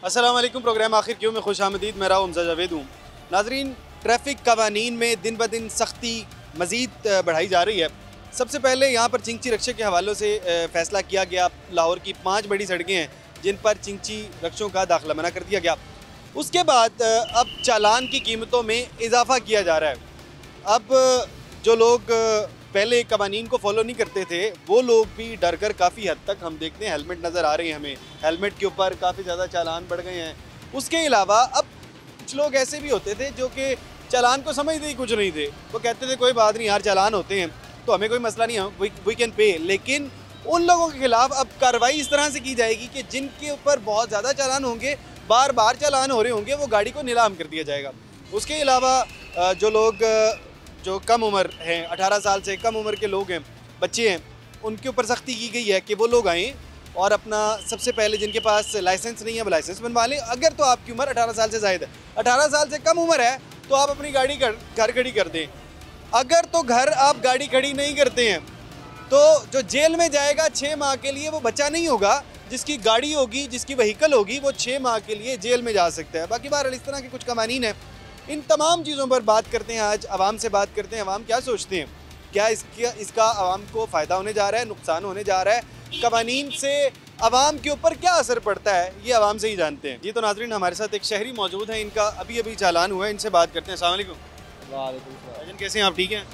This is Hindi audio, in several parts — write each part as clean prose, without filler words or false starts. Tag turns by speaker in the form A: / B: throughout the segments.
A: अस्सलाम वालेकुम। प्रोग्राम आखिर क्यों में खुश आमदीद। मैं राव हमजा जावेद हूँ। नाजरीन, ट्रैफिक कवानीन में दिन ब दिन सख्ती मज़ीद बढ़ाई जा रही है। सबसे पहले यहाँ पर चिंची रक्शे के हवालों से फ़ैसला किया गया। लाहौर की 5 बड़ी सड़कें हैं जिन पर चिंची रक्शों का दाखिला मना कर दिया गया। उसके बाद अब चालान की कीमतों में इजाफ़ा किया जा रहा है। अब जो लोग पहले कवानीन को फॉलो नहीं करते थे वो लोग भी डर कर काफ़ी हद तक, हम देखते हैं हेलमेट नज़र आ रहे हैं हमें, हेलमेट के ऊपर काफ़ी ज़्यादा चालान बढ़ गए हैं। उसके अलावा अब कुछ लोग ऐसे भी होते थे जो कि चालान को समझते ही कुछ नहीं थे। वो कहते थे कोई बात नहीं यार, चालान होते हैं तो हमें कोई मसला नहीं है, वी कैन पे। लेकिन उन लोगों के खिलाफ अब कार्रवाई इस तरह से की जाएगी कि जिनके ऊपर बहुत ज़्यादा चालान होंगे, बार बार चालान हो रहे होंगे, वो गाड़ी को नीलाम कर दिया जाएगा। उसके अलावा जो लोग जो कम उम्र हैं, 18 साल से कम उम्र के लोग हैं, बच्चे हैं, उनके ऊपर सख्ती की गई है कि वो लोग आएँ और अपना सबसे पहले जिनके पास लाइसेंस नहीं है वो लाइसेंस बनवा लें। अगर तो आपकी उम्र 18 साल से ज़ायद है, 18 साल से कम उम्र है तो आप अपनी गाड़ी घर खड़ी कर दें। अगर तो घर आप गाड़ी खड़ी नहीं करते हैं तो जो जेल में जाएगा 6 माह के लिए वो बच्चा नहीं होगा। जिसकी गाड़ी होगी, जिसकी व्हीकल होगी, वो 6 माह के लिए जेल में जा सकता है। बाकी बहरहाल इस तरह के कुछ कवानीन हैं। इन तमाम चीज़ों पर बात करते हैं आज, आवाम से बात करते हैं। आवाम क्या सोचते हैं, क्या इसका आवाम को फ़ायदा होने जा रहा है, नुकसान होने जा रहा है, कवानीन से आवाम के ऊपर क्या असर पड़ता है, ये आवाम से ही जानते हैं। जी तो नाज़रीन, हमारे साथ एक शहरी मौजूद है, इनका अभी अभी चालान हुआ है, इनसे बात करते हैं। अस्सलाम वालेकुम।
B: वालेकुम।
A: कैसे हैं आप, ठीक हैं?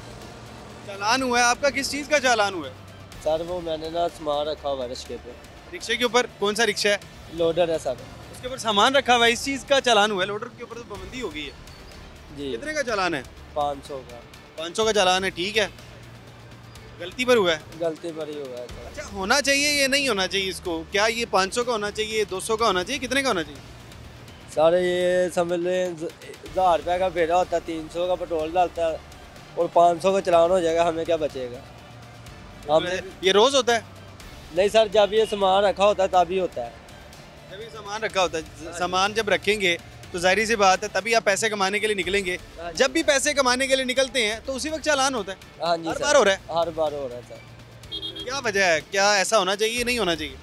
A: चालान हुआ है आपका, किस चीज़ का चालान हुआ है?
B: सर वो मैंने ना सामान रखा हुआ है रिक्शे पे।
A: रिक्शे के ऊपर? कौन सा रिक्शा है?
B: लोडर है सर।
A: उसके ऊपर सामान रखा हुआ है, इस चीज़ का चालान हुआ है। लोडर के ऊपर तो पाबंदी हो गई है
B: जी।
A: कितने का चालान है?
B: 500 का।
A: 500 का चालान है, ठीक है। गलती पर हुआ है?
B: गलती पर ही हुआ है सर।
A: अच्छा, होना चाहिए ये नहीं होना चाहिए इसको? क्या ये 500 का होना चाहिए, 200 का होना चाहिए, कितने का होना चाहिए?
B: सर ये समझ लें 1000 रुपये का फेरा होता है, 300 का पेट्रोल डालता है और 500 का चालान हो जाएगा, हमें क्या बचेगा? हमने
A: ये रोज़ होता है?
B: नहीं सर, जब ये सामान रखा होता है तभी होता है।
A: जब ये सामान रखा होता है, सामान जब रखेंगे तो जाहिर सी बात है तभी आप पैसे कमाने के लिए निकलेंगे। जब भी पैसे कमाने के लिए निकलते हैं तो उसी वक्त चालान होता है।
B: हाँ जी
A: हर
B: सर,
A: बार हो रहा है?
B: हर बार हो रहा है सर।
A: क्या वजह है, क्या ऐसा होना चाहिए, नहीं होना चाहिए?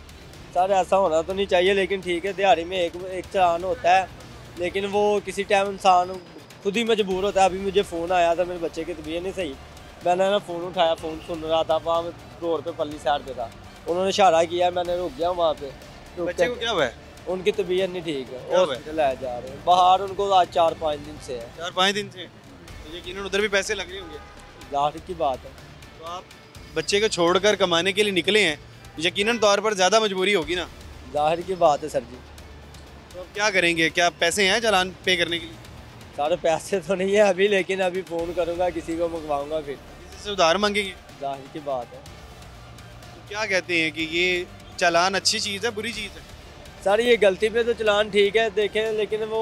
B: सर ऐसा होना तो नहीं चाहिए, लेकिन ठीक है, दिहाड़ी में एक चालान होता है, लेकिन वो किसी टाइम इंसान खुद ही मजबूर होता है। अभी मुझे फ़ोन आया था, मेरे बच्चे की तबीयत नहीं सही, मैंने ना फ़ोन उठाया, फ़ोन सुन रहा था, वहाँ रोड पे पल्ली साइड पे था, उन्होंने इशारा किया, मैंने रुक गया वहाँ पे।
A: बच्चे को क्या हुआ है?
B: उनकी तबीयत नहीं ठीक है, हॉस्पिटल लाया जा रहे हैं बाहर, उनको आज 4-5 दिन से है।
A: 4-5 दिन से? तो यकीनन उधर भी पैसे लग रहे होंगे।
B: जाहिर की बात है।
A: तो आप बच्चे को छोड़कर कमाने के लिए निकले हैं, यकीनन तौर पर ज़्यादा मजबूरी होगी ना?
B: जाहिर की बात है सर जी।
A: तो अब क्या करेंगे, क्या पैसे हैं चालान पे करने के लिए?
B: सारे पैसे तो नहीं है अभी, लेकिन अभी फ़ोन करूँगा, किसी को मंगवाऊँगा, फिर
A: किसी से उधार मांगेंगे?
B: जाहिर की बात है।
A: तो क्या कहते हैं कि ये चालान अच्छी चीज़ है, बुरी चीज़ है?
B: सर ये गलती पे तो चलान ठीक है, देखें, लेकिन वो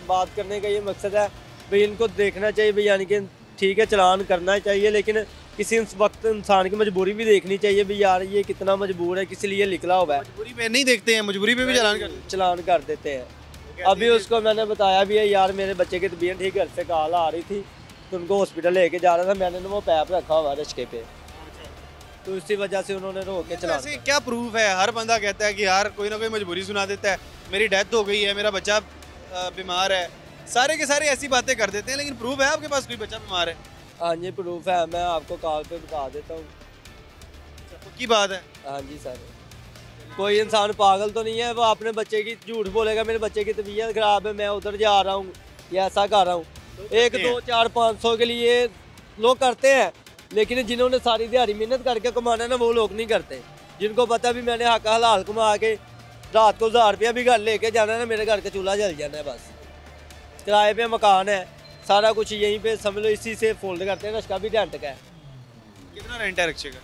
B: बात करने का ये मकसद है भाई, इनको देखना चाहिए भाई, यानी कि ठीक है चलान करना चाहिए, लेकिन किसी वक्त इंसान की मजबूरी भी देखनी चाहिए भाई, यार ये कितना मजबूर है, किस लिए निकला हुआ है।
A: मजबूरी में नहीं देखते हैं, मजबूरी में भी
B: चलान कर देते हैं। अभी उसको मैंने बताया भी है, यार मेरे बच्चे की तबीयत ठीक, घर से कॉल आ रही थी तो उनको हॉस्पिटल लेके जा रहा था, मैंने वो पैप रखा हुआ रिक्शे पे, तो इसी वजह से उन्होंने रोक के चला।
A: ऐसे क्या प्रूफ है? हर बंदा कहता है कि यार कोई ना कोई मजबूरी सुना देता है, मेरी डेथ हो गई है, मेरा बच्चा बीमार है, सारे के सारे ऐसी बातें कर देते हैं, लेकिन प्रूफ है आपके पास कोई बच्चा बीमार है?
B: हाँ जी प्रूफ है, मैं आपको कॉल पे बता देता हूँ।
A: पक्की बात है?
B: हाँ जी सर, कोई इंसान पागल तो नहीं है वो अपने बच्चे की झूठ बोलेगा, मेरे बच्चे की तबीयत ख़राब है, मैं उधर जा रहा हूँ या ऐसा कर रहा हूँ। 1, 2, 4, 500 के लिए लोग करते हैं, लेकिन जिन्होंने सारी दिहाड़ी मेहनत करके कमाना है ना, वो लोग नहीं करते। जिनको पता भी मैंने हक हलाल कमा के रात को 1000 रुपया भी घर लेके जाना है ना, मेरे घर का चूल्हा जल जाना है बस। किराए पे मकान है, सारा कुछ यहीं पे समझ लो, इसी से फोल्ड करते हैं। रिक्शा भी रेंट का है।
A: कितना रेंट है रिक्शे का?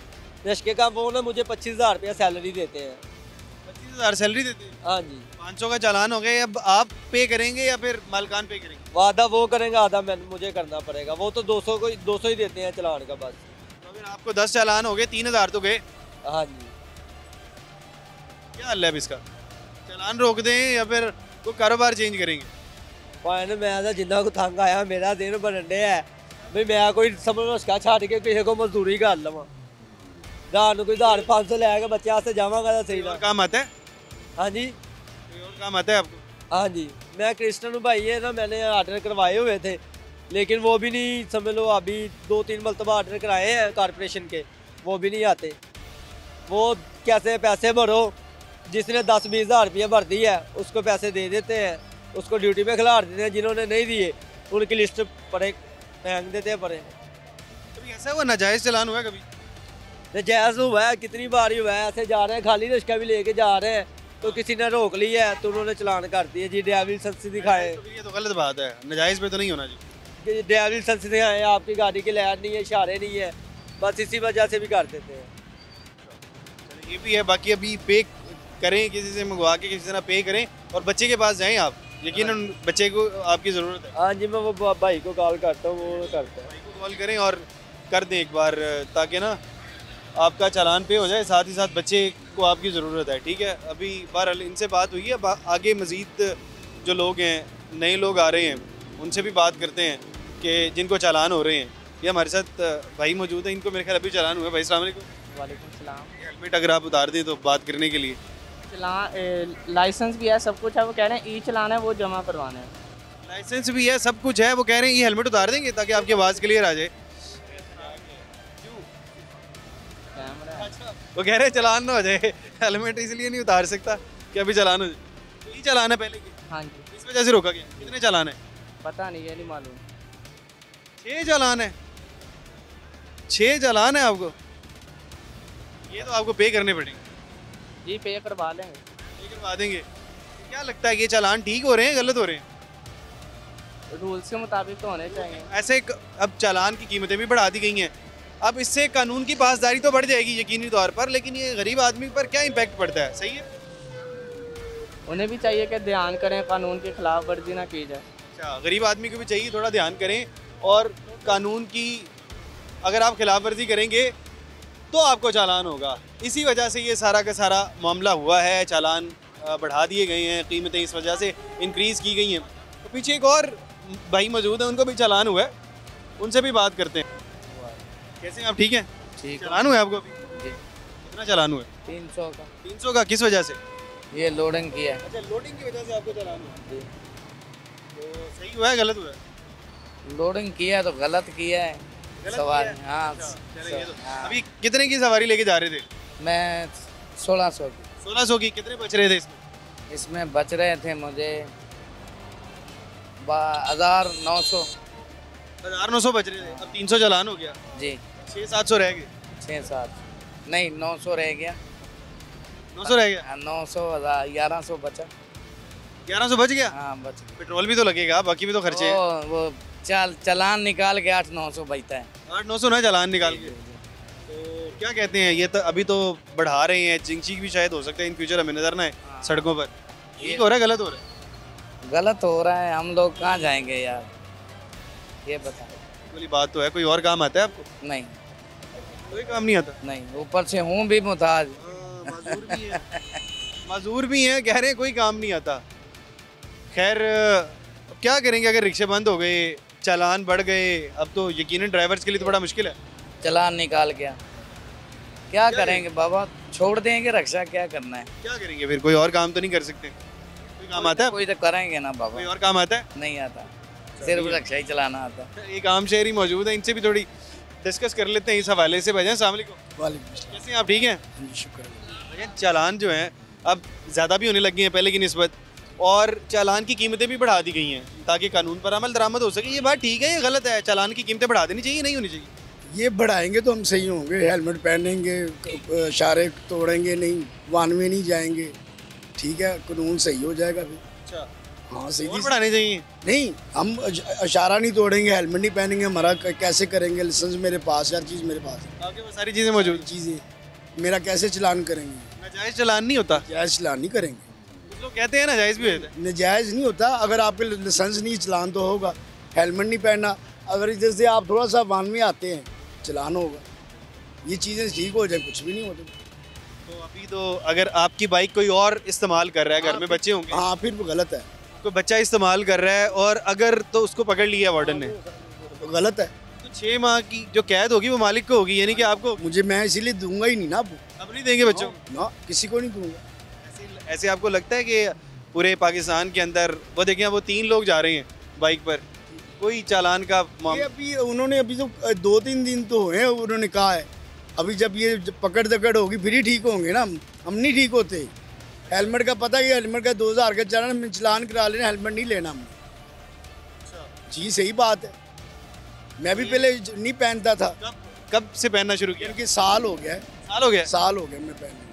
B: रिक्शे का वो ना मुझे 25,000 रुपया सैलरी देते हैं।
A: 25,000 सैलरी देते हैं?
B: हाँ जी।
A: 500 का चालान हो गया, अब आप पे करेंगे या फिर मालकान पे करेंगे?
B: वादा वो करेंगे, आधा मुझे करना पड़ेगा। वो तो 200 ही देते हैं चालान का बस।
A: तो अगर आपको 10 चालान हो गए, 3,000 तो गए।
B: हाँ जी।
A: क्या हल है अब इसका? चालान रोक दें या फिर कोई कारोबार चेंज करेंगे?
B: भाई मैं तो जिन्ना को तंग आया, मेरा दिन बनने है भाई, मैं कोई समझ उसका छड़ के किसी को मजदूरी कर लवा, रात कोई 1500 लैके बच्चे जावागा तो सही।
A: और काम आता है?
B: हाँ जी।
A: कोई और काम आता है आपको?
B: हाँ जी, मैं क्रिस्टन भाई है ना, मैंने ऑर्डर करवाए हुए थे, लेकिन वो भी नहीं, समझ लो अभी 2-3 मरतबा ऑर्डर कराए हैं कॉरपोरेशन के, वो भी नहीं आते। वो कैसे पैसे भरो, जिसने 10-20 हज़ार रुपये भर दी है उसको पैसे दे देते हैं, उसको ड्यूटी पे खिलाड़ देते हैं, जिन्होंने नहीं दिए उनकी लिस्ट पड़े फेंक देते हैं पड़े।
A: कभी ऐसा हुआ नाजायज़ चलान हुआ है कभी?
B: नजायज़ हुआ है, कितनी बार ही हुआ है, ऐसे जा रहे हैं खाली रिक्शा भी लेके जा रहे हैं तो किसी ने रोक लिया है तो उन्होंने चलान कर दिया जी, ड्राइविंग लाइसेंस दिखाए।
A: ये तो गलत बात है, नाजायज़ पे तो नहीं होना चाहिए।
B: ड्राइविंग लाइसेंस दिखाए, आपकी गाड़ी की लाइन नहीं है, इशारे नहीं है, बस इसी वजह से भी कर देते हैं।
A: ये भी है, बाकी अभी पे करें, किसी से मंगवा के किसी से ना पे करें और बच्चे के पास जाएं आप, यकीनन बच्चे को आपकी ज़रूरत है।
B: हाँ जी, मैं वो भाई को कॉल करता हूँ, वो करता है।
A: भाई को कॉल करें और कर दें एक बार, ताकि ना आपका चालान पे हो जाए, साथ ही साथ बच्चे को आपकी ज़रूरत है। ठीक है, अभी बहरहाल इनसे बात हुई है, आगे मज़ीद जो लोग हैं, नए लोग आ रहे हैं, उनसे भी बात करते हैं कि जिनको चालान हो रहे हैं। ये हमारे साथ भाई मौजूद है, इनको मेरे ख्याल अभी चालान हुआ है। भाई अस्सलाम वालेकुम।
C: वालेकुम सलाम।
A: हेलमेट अगर आप उतार दें तो बात करने के लिए।
C: चलान लाइसेंस भी है, सब कुछ है, वो कह रहे हैं ई चलान है वो जमा करवाना है।
A: लाइसेंस भी है, सब कुछ है, वो कह रहे हैं ये हेलमेट उतार देंगे ताकि आपकी आवाज़ क्लियर आ जाए। वो कह रहे हैं चलान ना हो जाए, हेलमेट इसलिए नहीं उतार सकता कि अभी चलान हो जाए। तो ये चलान है पहले की,
C: हाँ जी,
A: इस वजह से रोका गया। कितने चालान है?
C: पता नहीं, ये नहीं मालूम।
A: 6 चालान है। 6 चालान है आपको, ये तो आपको पे करने पड़ेंगे।
C: जी पे करवा लेंगे।
A: पे करवा देंगे। क्या लगता है ये चालान ठीक हो रहे हैं, गलत हो रहे हैं?
C: रूल्स के मुताबिक तो होने चाहिए।
A: ऐसे अब चालान की कीमतें भी बढ़ा दी गई हैं, अब इससे कानून की पासदारी तो बढ़ जाएगी यकीनी तौर पर, लेकिन ये गरीब आदमी पर क्या इम्पैक्ट पड़ता है? सही है,
C: उन्हें भी चाहिए कि ध्यान करें, कानून की खिलाफ वर्जी ना की जाए।
A: अच्छा, गरीब आदमी को भी चाहिए थोड़ा ध्यान करें और कानून की अगर आप खिलाफ वर्जी करेंगे तो आपको चालान होगा। इसी वजह से ये सारा का सारा मामला हुआ है, चालान बढ़ा दिए गए हैं, कीमतें इस वजह से इंक्रीज़ की गई हैं। तो पीछे एक और भाई मौजूद है, उनको भी चालान हुआ है, उनसे भी बात करते हैं। कैसे हैं आप, ठीक हैं?
D: ठीक है
A: चालान हुआ है आपको अभी?
D: जी।
A: कितना चालान हुआ है?
D: 300 का
A: 300 का, किस वजह से?
D: ये लोडिंग किया है
A: अच्छा, लोडिंग की वजह से आपको चालान हुआ।
D: जी।
A: तो सही हुआ है, गलत हुआ है?
D: लोडिंग किया तो गलत किया है
A: गलत
D: सवारी।
A: किया है?
D: हाँ,
A: अच्छा, चलें, ये तो-
D: हाँ।
A: अभी कितने की सवारी लेके जा रहे थे?
D: मैं 1600 की
A: 1600 की। कितने बच रहे थे इसमें?
D: इसमें बच रहे थे मुझे 1900।
A: 1900 बच रहे थे, अब 300 चालान हो गया,
D: जी
A: 600-700 रह गए।
D: 6-7 नहीं 900 रह गया।
A: 900 रह गया,
D: 900 1100 बचा।
A: 1100 बच गया।
D: हाँ बच गया।
A: पेट्रोल भी तो लगेगा, बाकी भी तो खर्चे हैं।
D: वो चालान निकाल के 800-900 बचता है।
A: 800-900 ना चालान निकाल के। तो क्या कहते हैं, ये तो अभी तो बढ़ा रहे हैं, चिंची भी शायद हो सकता है इन फ्यूचर हमें नजर ना आए सड़कों पर। ठीक हो रहा है, गलत हो रहा है?
D: गलत हो रहा है, हम लोग कहाँ जाएंगे यार, ये बता।
A: बोली बात तो है, कोई और काम आता है आपको?
D: नहीं
A: कोई काम नहीं आता।
D: नहीं, ऊपर से हूँ भी मुताज।
A: माजूर भी है, माजूर भी हैं, कह रहे हैं कोई काम नहीं आता। खैर अब क्या करेंगे, अगर रिक्शे बंद हो गए, चालान बढ़ गए, अब तो यकीनन ड्राइवर्स के लिए तो बड़ा मुश्किल है।
D: चालान निकाल गया, क्या करेंगे बाबा, छोड़ देंगे रक्षा, क्या करना है।
A: क्या करेंगे फिर, कोई और काम तो नहीं कर सकते? कोई काम आता है?
D: कोई तो करेंगे ना
A: कोई
D: बाबा।
A: और काम आता है?
D: नहीं आता, सिर्फ रक्षा ही चलाना आता।
A: एक आम शहरी मौजूद है, इनसे भी थोड़ी डिस्कस कर लेते हैं इस हवाले से। भाईजान अस्सलाम वालेकुम।
E: वालेकुम
A: कैसे हैं आप, ठीक हैं?
E: शुक्र।
A: भाईजान चालान जो हैं अब ज़्यादा भी होने लगे हैं पहले की निस्बत, और चालान की कीमतें भी बढ़ा दी गई हैं ताकि कानून पर अमल दरामद हो सके। ये बात ठीक है, ये गलत है? चालान की कीमतें बढ़ा देनी चाहिए, नहीं होनी चाहिए?
E: ये बढ़ाएंगे तो हम सही होंगे, हेलमेट पहनेंगे, इशारे तोड़ेंगे नहीं, वाहन में नहीं जाएंगे, ठीक है, कानून सही हो जाएगा फिर।
A: अच्छा,
E: हाँ सही
A: और बढ़ाने चाहिए?
E: नहीं, हम इशारा नहीं तोड़ेंगे, हेलमेट नहीं पहनेंगे, हमारा कैसे करेंगे? लाइसेंस मेरे पास, हर चीज़ मेरे पास है,
A: आपके पास सारी चीज़ें मौजूद हैं।
E: चीज़ें मेरा कैसे चलान करेंगे?
A: नाजायज़ चालान नहीं होता?
E: जायज़ चलान नहीं करेंगे।
A: कुछ लोग कहते हैं नाजायज़ भी होता है।
E: नजायज़ नहीं होता, अगर आपके लाइसेंस नहीं चलान तो होगा, हेलमेट नहीं पहनना, अगर इधर से आप थोड़ा सा वाहन में आते हैं चलान होगा। ये चीज़ें ठीक हो जाए, कुछ भी नहीं होता।
A: तो अभी तो अगर आपकी बाइक कोई और इस्तेमाल कर रहा है, घर में बच्चे होंगे,
E: हाँ फिर वो गलत है,
A: कोई बच्चा इस्तेमाल कर रहा है और अगर तो उसको पकड़ लिया वार्डन ने,
E: तो गलत है।
A: तो 6 माह की जो कैद होगी वो मालिक को होगी, यानी कि आपको।
E: मुझे, मैं इसीलिए दूंगा ही नहीं ना,
A: अब नहीं देंगे बच्चों को?
E: ना किसी को नहीं दूंगा।
A: ऐसे आपको लगता है कि पूरे पाकिस्तान के अंदर। वो देखें वो 3 लोग जा रहे हैं बाइक पर, कोई चालान का
E: ये अभी उन्होंने अभी तो 2-3 दिन तो हुए हैं, उन्होंने कहा है अभी जब ये पकड़ दकड़ होगी फिर ही ठीक होंगे ना। हम नहीं ठीक होते। हेलमेट का पता है कि हेलमेट का 2000 का चालान करा लेना, हेलमेट नहीं लेना हमने। जी सही बात है। मैं भी पहले नहीं पहनता था।
A: कब से पहनना शुरू किया?
E: क्योंकि साल हो गया है।
A: साल हो गया?
E: साल हो गया मैं पहनने।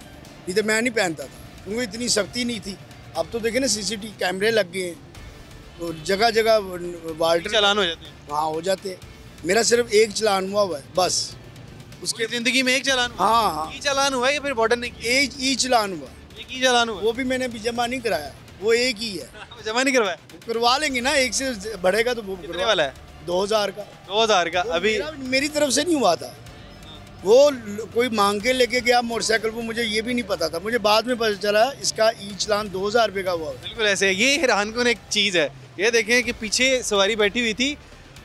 E: नहीं तो मैं नहीं पहनता था क्योंकि इतनी सख्ती नहीं थी। अब तो देखे ना सीसीटीवी कैमरे लग गए हैं, तो जगह जगह वाल्टर
A: चालान हो जाते हैं।
E: हाँ हो जाते हैं। मेरा सिर्फ एक चालान हुआ है बस।
A: उसके ज़िंदगी में एक चालान हुआ?
E: हाँ हाँ
A: ई चालान हुआ है या फिर बॉर्डर ने किया?
E: एक ही चालान हुआ।
A: एक ही चालान हुआ?
E: वो भी मैंने अभी जमा नहीं कराया, वो एक ही है।
A: जमा नहीं करवाया?
E: करवा लेंगे ना, एक से बढ़ेगा तो वो
A: कितने वाला है?
E: 2000 का।
A: 2000 का? अभी
E: मेरी तरफ से नहीं हुआ था, वो कोई मांग के लेके गया मोटरसाइकिल को। मुझे ये भी नहीं पता था, मुझे बाद में पता चला इसका ई चालान 2000 रुपये का हुआ।
A: बिल्कुल ऐसे है। ये हैरानकुन एक चीज़ है। ये देखें कि पीछे सवारी बैठी हुई थी,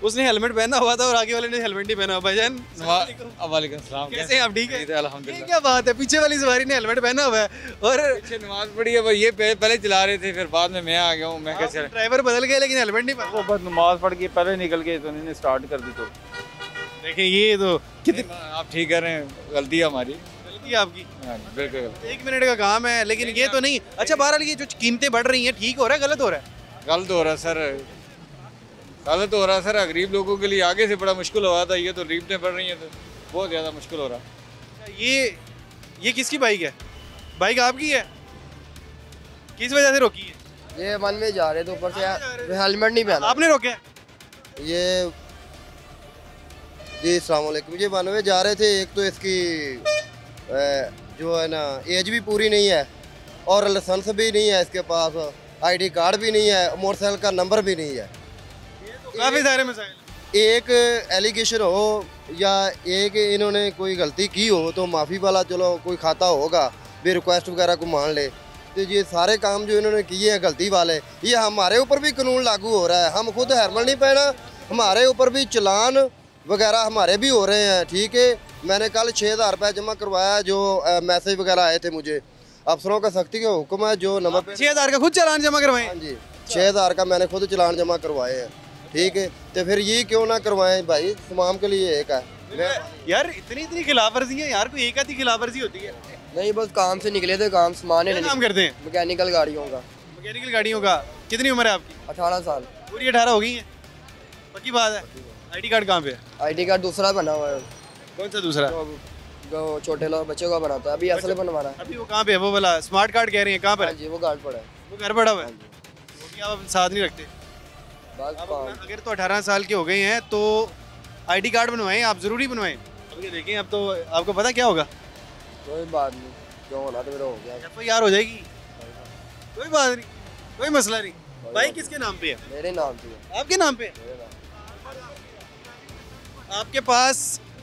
A: उसने हेलमेट पहना हुआ था और आगे वाले ने हेलमेट नहीं पहना हुआ। भाईजान
F: वालेकुम सलाम।
A: कैसे हैं आप? ठीक है
F: अल्हम्दुलिल्लाह।
A: ये क्या बात है, पीछे वाली सवारी ने हेलमेट पहना हुआ है और
F: पीछे नमाज पढ़ी है, ये पहले चला रहे थे, फिर बाद में मैं आ गया हूँ। मैं कैसे
A: ड्राइवर बदल गया लेकिन हेलमेट नहीं पहना।
F: वो बस नमाज पढ़ के पहले निकल गए तो इन्होंने स्टार्ट कर दी। तो
A: देखें ये तो कितनी
F: आप ठीक कर रहे हैं, गलती है हमारी।
A: गलती है आपकी।
F: हाँ, बिल्कुल
A: 1 मिनट का काम है लेकिन ये तो नहीं। अच्छा बहरहाल ये जो कीमतें बढ़ रही हैं, ठीक हो रहा है गलत हो रहा है?
F: गलत हो रहा है सर, गलत हो रहा है सर। गरीब लोगों के लिए आगे से बड़ा मुश्किल हो रहा था, ये तो कीमतें बढ़ रही हैं तो बहुत ज़्यादा मुश्किल हो रहा है।
A: ये किसकी बाइक है? बाइक आपकी है? किस वजह से रोकी है?
B: ये वन में जा रहे थे, ऊपर से हेलमेट नहीं पहना।
A: आपने रोका है?
G: ये जी अस्सलाम वालेकुम। ये 92 जा रहे थे। एक तो इसकी जो है ना एज भी पूरी नहीं है और लाइसेंस भी नहीं है इसके पास, आईडी कार्ड भी नहीं है, मोटरसाइकिल का नंबर भी नहीं है।
A: काफ़ी सारे मसाइल।
G: एक एलिगेशन हो या एक इन्होंने कोई गलती की हो तो माफ़ी वाला चलो कोई खाता होगा, भी रिक्वेस्ट वगैरह को मान ले। तो ये सारे काम जो इन्होंने किए हैं गलती वाले, ये हमारे ऊपर भी कानून लागू हो रहा है। हम खुद हेलमेट नहीं पहना, हमारे ऊपर भी चलान वगैरह हमारे भी हो रहे हैं। ठीक है, मैंने कल 6000 रुपये जमा करवाया, जो मैसेज वगैरह आए थे मुझे। अफसरों का सख्ती का हुक्म है, जो नंबर
A: 6000 का खुद चालान जमा करवाए?
G: हाँ जी 6000 का मैंने खुद चलान जमा करवाए हैं। ठीक है, तो फिर ये क्यों ना करवाएं भाई, तमाम के लिए एक है।
A: यार इतनी खिलाफ वर्जी है यार, कोई एक आधी खिलाफ वर्जी होती है?
B: नहीं बस काम से निकले थे, काम सामान
A: क्या काम करते हैं?
B: मैकेनिकल गाड़ियों का।
A: मैकेनिकल गाड़ियों का। कितनी उम्र है आपकी?
B: 18 साल।
A: पूरी 18 हो गई है? पक्की बात है। आईडी कार्ड कहाँ पे है?
B: आईडी कार्ड दूसरा बना हुआ है,
A: कौन सा दूसरा?
B: जो छोटे लोग बच्चों का बनाता है, अभी असल बनवाना है।
A: अभी वो कहाँ पे है? वो वाला स्मार्ट कार्ड कह रहे हैं, कहाँ पर
B: हाँ
A: है?
B: जी वो कार्ड पड़ा है।
A: वो घर पड़ा हुआ है? वो भी आप साथ नहीं रखते?
B: बस
A: अब अगर तो 18 साल के हो गए हैं तो आईडी कार्ड बनवाएं, आप ज़रूरी बनवाएं। अब ये देखें, अब तो आपको पता क्या होगा?
B: कोई बात नहीं, जो होना तो मेरा हो गया।
A: FIR हो जाएगी, कोई बात नहीं, कोई मसला नहीं। बाइक किसके नाम पे है?
B: मेरे नाम पे है।
A: आपके नाम पे? आपके पास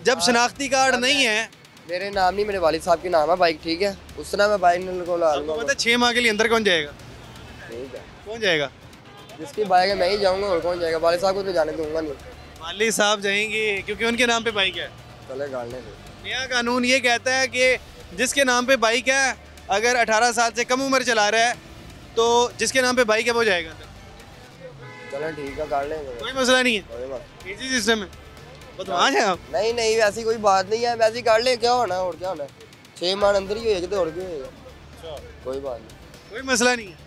A: जब शनाख्ती कार्ड नहीं है?
B: मेरे नाम नहीं, मेरे वालिद साहब के नाम है बाइक। ठीक है, उस तरह मैं बाइक को ला
A: आपको पता 6 माह के लिए अंदर कौन जाएगा?
B: ठीक है,
A: कौन जाएगा?
B: जिसकी बाइक है मैं ही जाऊंगा, और कौन जाएगा? वालिद साहब को तो जाने दूंगा नहीं।
A: वालिद साहब जाएंगे क्योंकि उनके नाम पे बाइक है।
B: चले गाड़ने से
A: नया कानून ये कहता है कि जिसके नाम पे बाइक है, अगर 18 साल से कम उम्र चला रहा है तो जिसके नाम पे बाइक है वो जाएगा अंदर।
B: चलो ठीक है, गाड़ लेंगे,
A: कोई मसला नहीं है,
B: कोई बात
A: इजी सिस्टम है। बदमाश है आप।
B: नहीं। नहीं वैसी कोई बात नहीं है, वैसे ही गाड़ ले, क्या होना है और क्या होना है। 6 माह अंदर ही होएगा तो और क्या होएगा, कोई बात नहीं,
A: कोई मसला नहीं है।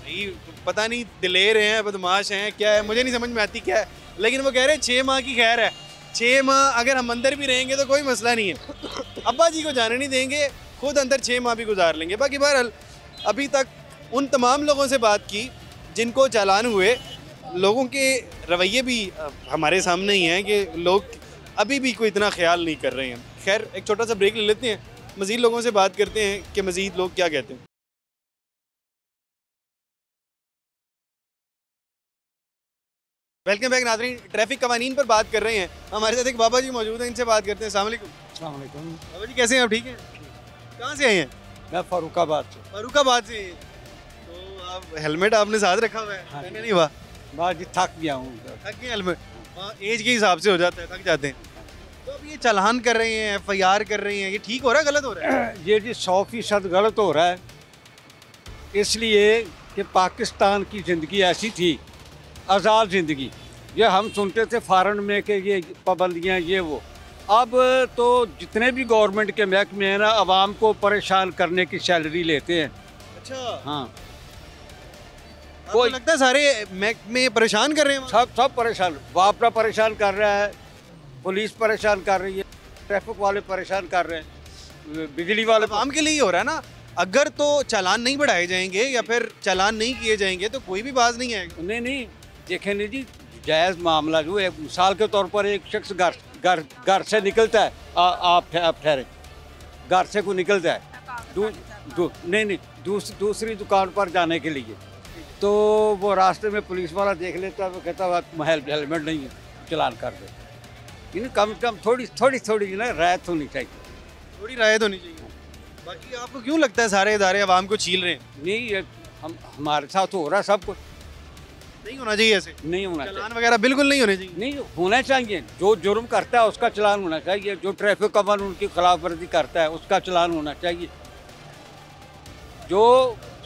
A: भाई पता नहीं दिलेर हैं, बदमाश हैं, क्या है मुझे नहीं समझ में आती क्या है, लेकिन वो कह रहे हैं 6 माह की खैर है। 6 माह अगर हम अंदर भी रहेंगे तो कोई मसला नहीं है। अब्बा जी को जाने नहीं देंगे, खुद अंदर 6 माह भी गुजार लेंगे। बाकी बहरहाल अभी तक उन तमाम लोगों से बात की जिनको चालान हुए, लोगों के रवैये भी हमारे सामने ही हैं कि लोग अभी भी कोई इतना ख्याल नहीं कर रहे हैं। खैर एक छोटा सा ब्रेक ले लेते हैं, मज़ीद लोगों से बात करते हैं कि मज़ीद लोग क्या कहते हैं। वेलकम बैक नाज़रीन, ट्रैफिक कवानीन पर बात कर रहे हैं। हमारे साथ एक बाबा जी मौजूद हैं, इनसे बात करते हैं। अस्सलाम वालेकुम। बाबा जी कैसे हैं आप? ठीक हैं? कहाँ से आए हैं?
H: मैं फरुखाबाद से।
A: फरुखाबाद से। तो आप हेलमेट आपने साथ रखा हुआ है?
H: हाँ
A: पहने नहीं हुआ?
H: बाहर जी थक गया हूँ।
A: थक गए हेलमेट? हाँ, एज के हिसाब से हो जाता है, थक जाते हैं। तो अब ये चालान कर रहे हैं, FIR कर रहे हैं, ये ठीक हो रहा है गलत हो रहा है?
H: ये जी 100% गलत हो रहा है। इसलिए कि पाकिस्तान की ज़िंदगी ऐसी थी, आज़ाद ज़िंदगी। ये हम सुनते थे फ़ॉरेन में कि ये पाबंदियाँ ये वो। अब तो जितने भी गवर्नमेंट के महकमे हैं ना, आवाम को परेशान करने की सैलरी लेते हैं।
A: अच्छा,
H: हाँ,
A: आपको लगता है सारे महकमे परेशान कर रहे हैं?
H: सब परेशान। वापरा परेशान कर रहा है, पुलिस परेशान कर रही है, ट्रैफिक वाले परेशान कर रहे हैं, बिजली वाले।
A: आवाम के लिए ही हो रहा है ना। अगर तो चालान नहीं बढ़ाए जाएंगे या फिर चालान नहीं किए जाएंगे तो कोई भी बाज नहीं आएगा।
H: नहीं देखें नहीं जी, जायज़ मामला जो है, मिसाल के तौर पर एक शख्स घर से निकलता है, आप ठहरे, घर से को निकलता है दूसरी दुकान पर जाने के लिए, तो वो रास्ते में पुलिस वाला देख लेता है, वो कहता है हेलमेट नहीं है, चालान कर दे। इन कम से कम थोड़ी ना राहत होनी चाहिए,
A: थोड़ी राहत होनी चाहिए। बाकी आपको क्यों लगता है सारे इदारे आवाम को छील रहे हैं?
H: नहीं, ये हमारे साथ हो रहा है सब कुछ।
A: नहीं होना चाहिए ऐसे,
H: नहीं होना
A: चालान
H: चाहिए,
A: वगैरह बिल्कुल नहीं होने चाहिए।
H: नहीं होना चाहिए। जो जुर्म करता है उसका चालान होना चाहिए, जो ट्रैफिक कानून की खिलाफ वर्जी करता है उसका चालान होना चाहिए। जो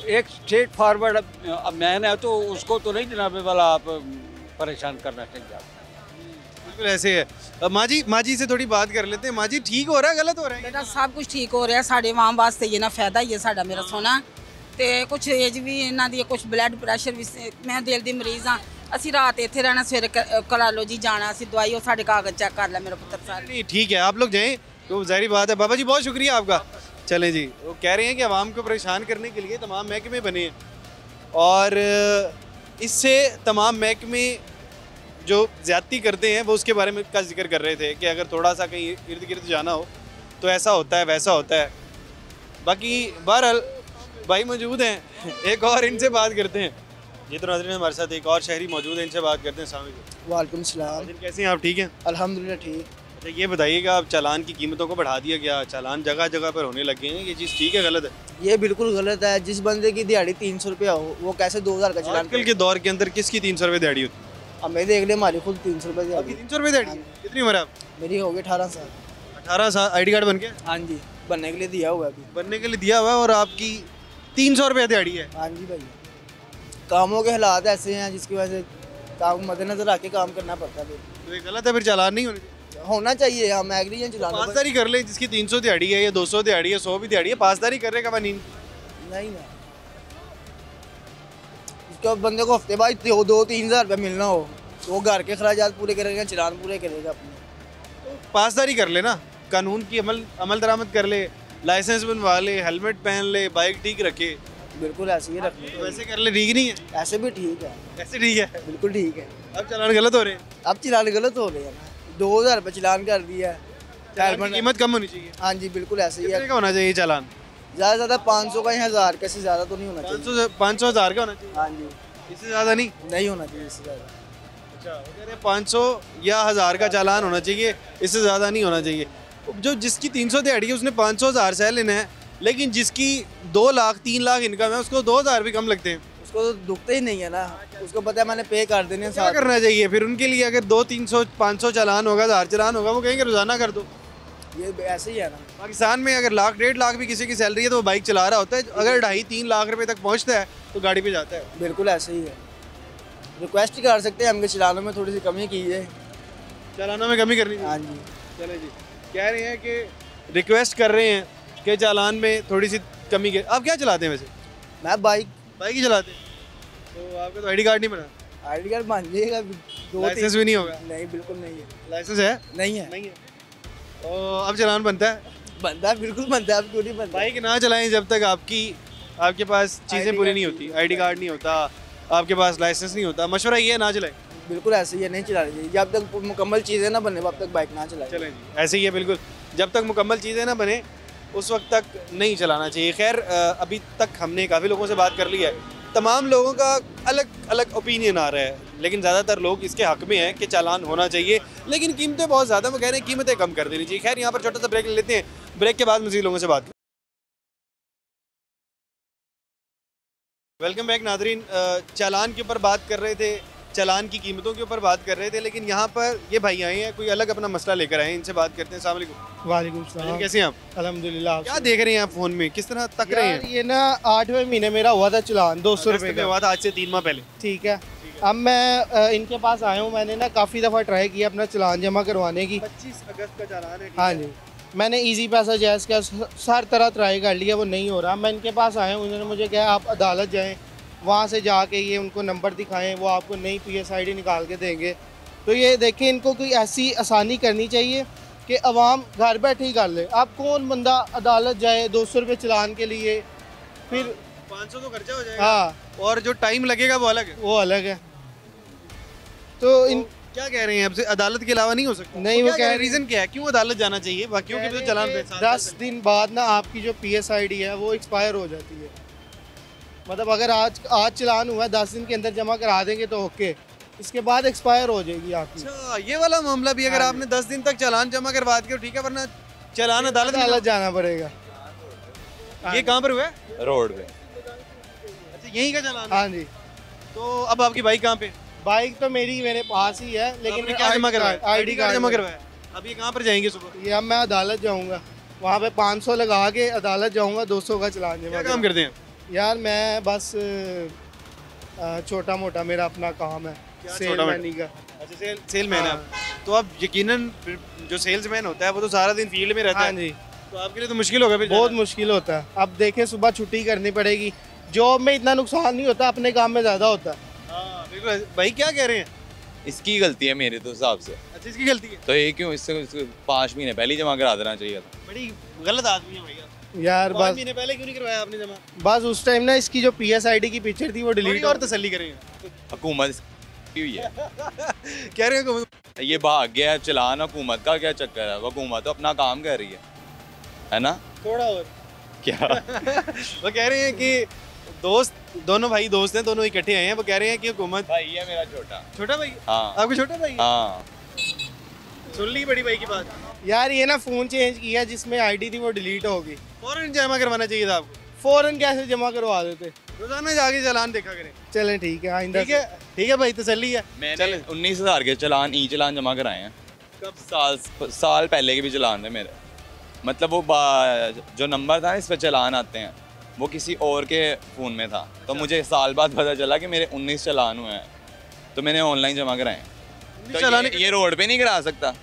H: एक स्ट्रेट फॉरवर्ड मैन है तो उसको तो नहीं जनाबे वाला आप परेशान करना चाहिए।
A: बिल्कुल ऐसे है। माँ जी से थोड़ी बात कर लेते हैं। माँ जी, ठीक हो रहा है गलत हो रहा है?
I: बेटा सब कुछ ठीक हो ਰਿਹਾ ਸਾਡੇ ਵਾਂ ਵਾਸਤੇ ਇਹ ਨਾ ਫਾਇਦਾ ਹੀ ਹੈ ਸਾਡਾ ਮੇਰਾ ਸੋਨਾ ਤੇ ਕੁਝ ਏਜ ਵੀ ਇਹਨਾਂ ਦੀ ਕੁਝ ਬਲੱਡ ਪ੍ਰੈਸ਼ਰ ਵੀ ਮੈਂ ਦਿਲ ਦੀ ਮਰੀਜ਼ ਆ ਅਸੀਂ ਰਾਤ ਇੱਥੇ ਰਹਿਣਾ ਸਵੇਰੇ ਕਲਾਲੋ ਜੀ ਜਾਣਾ ਅਸੀਂ ਦਵਾਈ ਉਹ ਸਾਡੇ ਕਾਗਜ਼ ਚੈੱਕ ਕਰ ਲੈ ਮੇਰਾ ਪੁੱਤਰ ਸਾਰੇ
A: नहीं ठीक है, आप लोग जाएं तो ज़ाहिर बात है। बाबा जी बहुत शुक्रिया आपका। चलें जी, वो कह रहे हैं कि आवाम को परेशान करने के लिए तमाम महकमे बने हैं और इससे तमाम महकमे जो ज़्यादती करते हैं वो उसके बारे में का जिक्र कर रहे थे कि अगर थोड़ा सा कहीं इर्द गिर्द जाना हो तो ऐसा होता है वैसा होता है। बाकी बहरहाल भाई मौजूद हैं, एक और इनसे बात करते हैं। ये तो नाज़रीन हमारे साथ एक और शहरी मौजूद है, इनसे बात करते हैं। अस्सलाम वालेकुम।
J: वालेकुम सलाम।
A: कैसे हैं आप? ठीक हैं
J: अल्हम्दुलिल्लाह ठीक।
A: अच्छा, ये बताइएगा, अब चालान की कीमतों को बढ़ा दिया गया, चालान जगह जगह पर होने लगे हैं, ये चीज़ ठीक है गलत है?
J: ये बिल्कुल गलत है। जिस बंदे की दिहाड़ी 300 रुपया हो वो कैसे 2000 का चालान?
A: आजकल के दौर के अंदर किसकी 300 रुपये दिहाड़ी होती है?
J: अब मैं देख ले, हमारी खुद 300 रुपये दिहाड़ी।
A: 300 रुपये दिहाड़ी? कितनी उम्र है आप?
J: मेरी हो गई 18 साल।
A: 18 साल। आई डी कार्ड बन गया?
J: हाँ जी, बनने के लिए दिया हुआ है अभी।
A: बनने के लिए दिया हुआ है और आपकी 300 रुपये दिहाड़ी है?
J: हाँ जी भाई, कामों के हालात ऐसे हैं जिसकी वजह से काम मद्देनजर रख के काम करना पड़ता है।
A: तो ये गलत है, फिर चालान नहीं
J: होना चाहिए। हम एग्री हैं चलाना।
A: पासदारी कर ले, जिसकी 300 दिहाड़ी है या 200 दिहाड़ी है, 100 भी दिहाड़ी है, पासदारी कर रहे कवानीन।
J: नहीं ना, इसको बंदे को हफ्ते बाद 2-3 हज़ार रुपया मिलना हो तो वो घर के अखराजात पूरे करेगा, चालान पूरे करेगा अपने।
A: पासदारी कर ले ना, कानून की अमल दरामद कर ले, लाइसेंस बनवा ले, हेलमेट पहन ले, बाइक ठीक रखे।
J: बिल्कुल ऐसे ही रखने।
A: तो वैसे कर ले, ठीक नहीं है?
J: ऐसे भी ठीक है।
A: ऐसे ठीक है?
J: बिल्कुल ठीक है।
A: अब चालान गलत हो रहे हैं?
J: अब चालान गलत हो रहे हैं ना, 2000 रुपये चालान कर दिया है।
A: चालान की कीमत कम होनी चाहिए।
J: हाँ जी बिल्कुल ऐसे ही है।
A: कितने का होना चाहिए चालान?
J: ज़्यादा से ज़्यादा 500 का या 1000 का, से ज़्यादा तो नहीं होना चाहिए।
A: 500 हज़ार का होना चाहिए?
J: हाँ जी,
A: इससे ज़्यादा नहीं?
J: नहीं होना चाहिए इससे ज़्यादा।
A: अच्छा, वो कह रहे हैं 500 या 1000 का चालान होना चाहिए, इससे ज़्यादा नहीं होना चाहिए। जो जिसकी 300 दिहाड़ी है उसने 500 हज़ार सह लेना है, लेकिन जिसकी 2 लाख 3 लाख इनकम है उसको 2000 भी कम लगते हैं।
J: उसको तो दुखते ही नहीं है ना, उसको पता है मैंने पे कर देने।
A: क्या करना चाहिए फिर उनके लिए? अगर 200, 300, 500 चालान होगा, 1000 चालान होगा, वो कहेंगे रोज़ाना कर दो।
J: ये ऐसे ही है ना।
A: पाकिस्तान में अगर लाख 1.5 लाख भी किसी की सैलरी है तो वो बाइक चला रहा होता है, अगर 2.5-3 लाख रुपए तक पहुंचता है तो गाड़ी पे जाता है।
J: बिल्कुल ऐसे ही है। रिक्वेस्ट कर सकते हैं हमके चालानों में थोड़ी सी कमी कीजिए।
A: चालानों में कमी करनी?
J: हाँ जी।
A: चले जी, कह रहे हैं कि रिक्वेस्ट कर रहे हैं कि चालान में थोड़ी सी कमी के। आप क्या चलाते हैं वैसे?
J: मैं बाइक
A: ही चलाते हैं। तो आपका तो आई डी कार्ड नहीं बना?
J: आई डी कार्ड बन जाएगा।
A: लाइसेंस भी नहीं होगा?
J: नहीं बिल्कुल नहीं है।
A: लाइसेंस है?
J: नहीं है।
A: नहीं है। तो अब चालान बनता है?
J: बनता है, बिल्कुल बनता है। अब क्यों नहीं बनता?
A: बाइक ना चलाएं जब तक आपके पास चीज़ें पूरी नहीं होती, आई डी कार्ड नहीं होता, आपके पास लाइसेंस नहीं होता। मशवरा ये है ना चलाएं।
J: बिल्कुल ऐसे ही है, नहीं चलानी चाहिए। जब तक मुकम्मल चीज़ें ना बने तब तक बाइक ना चलाएं।
A: चलें जी, ऐसे ही है बिल्कुल। जब तक मुकम्मल चीज़ें ना बने उस वक्त तक नहीं चलाना चाहिए। खैर, अभी तक हमने काफ़ी लोगों से बात कर ली है, तमाम लोगों का अलग अलग ओपिनियन आ रहा है, लेकिन ज़्यादातर लोग इसके हक़ में हैं कि चालान होना चाहिए, लेकिन कीमतें बहुत ज़्यादा, वो कह रहे हैं कीमतें कम कर देनी चाहिए। खैर, यहाँ पर छोटा सा ब्रेक ले लेते हैं, ब्रेक के बाद मज़ीद लोगों से बात। Welcome back Nadreen. चालान के ऊपर बात कर रहे थे चालान की कीमतों के ऊपर बात कर रहे थे, लेकिन यहाँ पर ये भाई आए हैं, कोई अलग अपना मसला लेकर आए हैं, इनसे बात करते हैं। अस्सलाम वालेकुम।
K: वालेकुम सलाम।
A: कैसे हैं आप?
K: अल्हम्दुलिल्लाह।
A: क्या देख रहे हैं आप फ़ोन में, किस तरह तक रहे हैं?
K: ये ना 8वें महीने मेरा हुआ था चालान 200 रुपये
A: में हुआ था, आज से 3 माह पहले।
K: ठीक है, अब मैं इनके पास आया हूँ। मैंने ना काफ़ी दफ़ा ट्राई किया अपना चालान जमा करवाने की।
A: 25 अगस्त का चालान है।
K: हाँ जी, मैंने इजी पैसा जैस का हर तरह ट्राई कर लिया, वो नहीं हो रहा। मैं इनके पास आया हूँ, उन्होंने मुझे कहा आप अदालत जाएँ, वहाँ से जाके ये उनको नंबर दिखाएं, वो आपको नई PSID निकाल के देंगे। तो ये देखें, इनको कोई ऐसी आसानी करनी चाहिए कि अवाम घर बैठे ही कर ले। अब कौन बंदा अदालत जाए 200 रुपये चालान के लिए, फिर
A: 500 तो खर्चा हो जाएगा।
K: हाँ,
A: और जो टाइम लगेगा वो अलग है।
K: वो अलग है। तो इन
A: क्या कह रहे हैं, अब से अदालत के अलावा नहीं हो सकता?
K: नहीं, वो कह
A: रीज़न क्या है, क्यों अदालत जाना चाहिए? बाकियों के भी तो चालान पे
K: 10 दिन बाद ना आपकी जो PSID है वो एक्सपायर हो जाती है। मतलब अगर आज चालान हुआ 10 दिन के अंदर जमा करा देंगे तो ओके, इसके बाद एक्सपायर हो जाएगी आपकी।
A: अच्छा, ये वाला मामला भी, अगर आपने 10 दिन तक चालान जमा करवा के ठीक है, वरना चालान अदालत
K: जाना पड़ेगा।
A: ये कहाँ पर हुआ है?
L: रोड पे।
A: अच्छा, यहीं का चालान?
K: हाँ जी।
A: तो अब आपकी बाइक कहाँ पे?
K: बाइक तो मेरे पास ही है, लेकिन
A: क्या जमा करवाया?
K: ID कार्ड
A: जमा करवाया। अब ये कहाँ पर जाएंगे सुबह?
K: ये अब मैं अदालत जाऊँगा, वहाँ पे 500 लगा के अदालत जाऊँगा, 200 का चालान जमा।
A: क्या काम करते हैं
K: यार? मैं बस छोटा मोटा मेरा अपना काम है, सेलमैनी का।
A: अच्छा, सेलमैन है आप। तो अब यकीनन जो सेल्समैन होता है वो तो सारा दिन फील्ड में रहता है।
K: हाँ जी।
A: तो आपके लिए तो मुश्किल होगा फिर?
K: बहुत मुश्किल होता है। अब देखें, सुबह छुट्टी करनी पड़ेगी। जॉब में इतना नुकसान नहीं होता, अपने काम में ज़्यादा होता है।
A: हाँ बिल्कुल। भाई क्या कह रहे हैं?
L: इसकी गलती है मेरे तो हिसाब से।
A: अच्छा, इसकी गलती है?
L: तो ये क्यों, इससे 5 महीने पहले ही जमा करा देना चाहिए था।
A: बड़ी गलत आदमी है भैया
K: यार।
A: 5 महीने पहले क्यों नहीं करवाया आपने जमा?
K: बस उस टाइम ना इसकी जो PSID की पिक्चर थी वो डिलीट।
A: और तसल्ली करेंगे।
L: हुकूमत हुई है।
A: कह रहे हैं
L: ये भाग गया है चालान, हुकूमत का क्या चक्कर है? हुकूमत तो अपना काम कर रही है ना?
A: थोड़ा और
L: क्या?
A: वो कह रहे हैं कि दोस्त, दोनों भाई दोस्त हैं, दोनों इकट्ठे आए हैं। वो कह रहे हैं कि हुकूमत।
L: भाई है मेरा छोटा
A: भाई।
L: हाँ।
A: आपको छोटा भाई?
L: हाँ।
A: सुन ली बड़ी भाई की बात?
K: यार ये ना फ़ोन चेंज किया, जिसमें ID थी वो डिलीट होगी।
A: फौरन जमा करवाना चाहिए था आपको।
K: फ़ौरन कैसे जमा करवा देते?
A: रोजाना जाके चालान देखा करें।
K: चलें ठीक है, आइंदा।
A: ठीक है भाई, तसल्ली है।
L: मैंने 19,000 के चालान चालान जमा कराए हैं। कब? साल पहले के भी चालान थे मेरे। मतलब वो जो नंबर था इस पर चालान आते हैं, वो किसी और के फ़ोन में था। तो मुझे साल बाद पता चला कि मेरे 19 चालान हुए हैं, तो मैंने ऑनलाइन जमा कराए। तो ये रोड पे नहीं करा सकता।